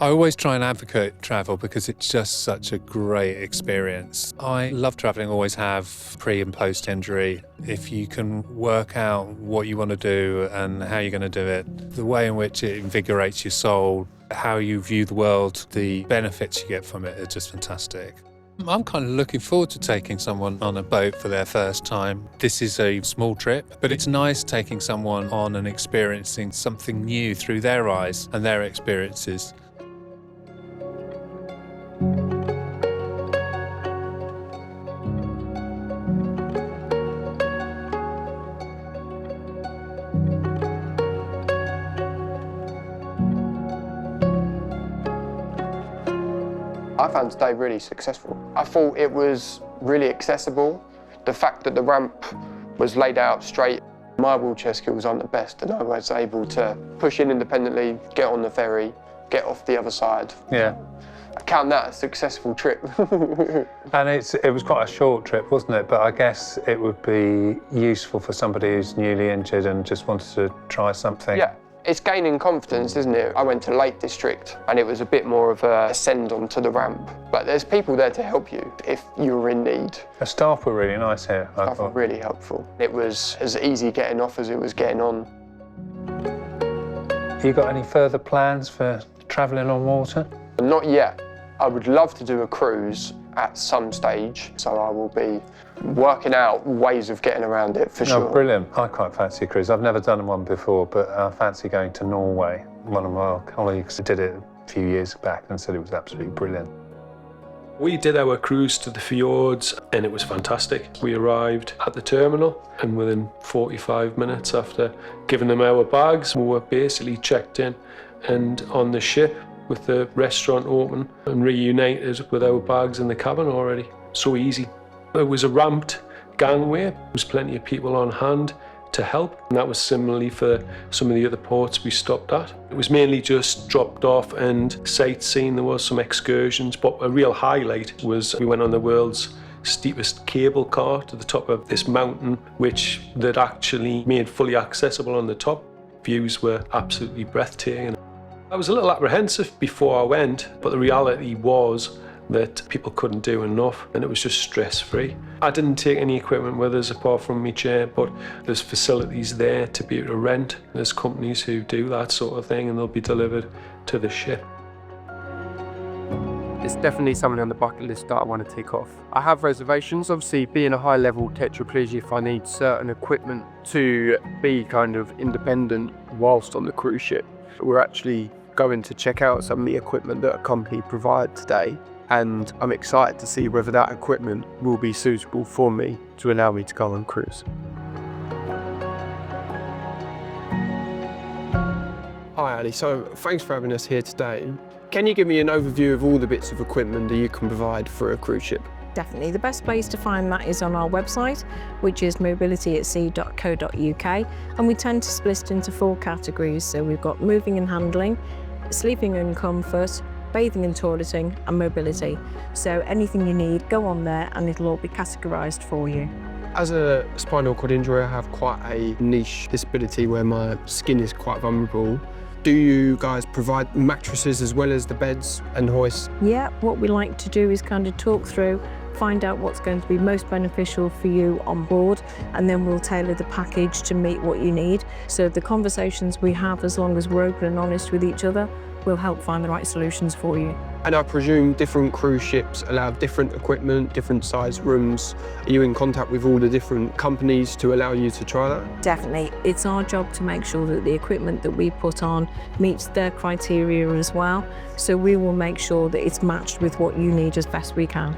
I always try and advocate travel because it's just such a great experience. I love travelling, always have, pre and post injury. If you can work out what you want to do and how you're going to do it, the way in which it invigorates your soul, how you view the world, the benefits you get from it are just fantastic. I'm kind of looking forward to taking someone on a boat for their first time. This is a small trip, but it's nice taking someone on and experiencing something new through their eyes and their experiences. I found today really successful. I thought it was really accessible. The fact that the ramp was laid out straight, my wheelchair skills aren't the best, and I was able to push in independently, get on the ferry, get off the other side. Yeah. I count that a successful trip. And it was quite a short trip, wasn't it? But I guess it would be useful for somebody who's newly injured and just wanted to try something. Yeah. It's gaining confidence, isn't it? I went to Lake District and it was a bit more of a ascend onto the ramp. But there's people there to help you if you were in need. The staff were really nice here. Staff were really helpful. It was as easy getting off as it was getting on. You got any further plans for travelling on water? Not yet. I would love to do a cruise at some stage, so I will be working out ways of getting around it for sure. Oh, brilliant. I quite fancy a cruise. I've never done one before, but I fancy going to Norway. One of my colleagues did it a few years back and said it was absolutely brilliant. We did our cruise to the fjords and it was fantastic. We arrived at the terminal and within 45 minutes after giving them our bags, we were basically checked in and on the ship with the restaurant open and reunited with our bags in the cabin already. So easy. It was a ramped gangway. There was plenty of people on hand to help. And that was similarly for some of the other ports we stopped at. It was mainly just dropped off and sightseeing. There was some excursions, but a real highlight was we went on the world's steepest cable car to the top of this mountain, which they'd actually made fully accessible on the top. Views were absolutely breathtaking. I was a little apprehensive before I went, but the reality was that people couldn't do enough and it was just stress-free. I didn't take any equipment with us apart from my chair, but there's facilities there to be able to rent. There's companies who do that sort of thing and they'll be delivered to the ship. It's definitely something on the bucket list that I want to tick off. I have reservations, obviously being a high-level tetraplegic, I need certain equipment to be kind of independent whilst on the cruise ship. We're actually going to check out some of the equipment that a company provide today, and I'm excited to see whether that equipment will be suitable for me to allow me to go on cruise. Hi Ali, so thanks for having us here today. Can you give me an overview of all the bits of equipment that you can provide for a cruise ship? Definitely. The best place to find that is on our website, which is mobilityatsea.co.uk, and we tend to split into 4 categories. So we've got moving and handling, sleeping and comfort, bathing and toileting, and mobility. So anything you need, go on there and it'll all be categorised for you. As a spinal cord injury, I have quite a niche disability where my skin is quite vulnerable. Do you guys provide mattresses as well as the beds and hoists? Yeah, what we like to do is kind of talk through, find out what's going to be most beneficial for you on board, and then we'll tailor the package to meet what you need. So the conversations we have, as long as we're open and honest with each other, will help find the right solutions for you. And I presume different cruise ships allow different equipment, different size rooms. Are you in contact with all the different companies to allow you to try that? Definitely. It's our job to make sure that the equipment that we put on meets their criteria as well. So we will make sure that it's matched with what you need as best we can.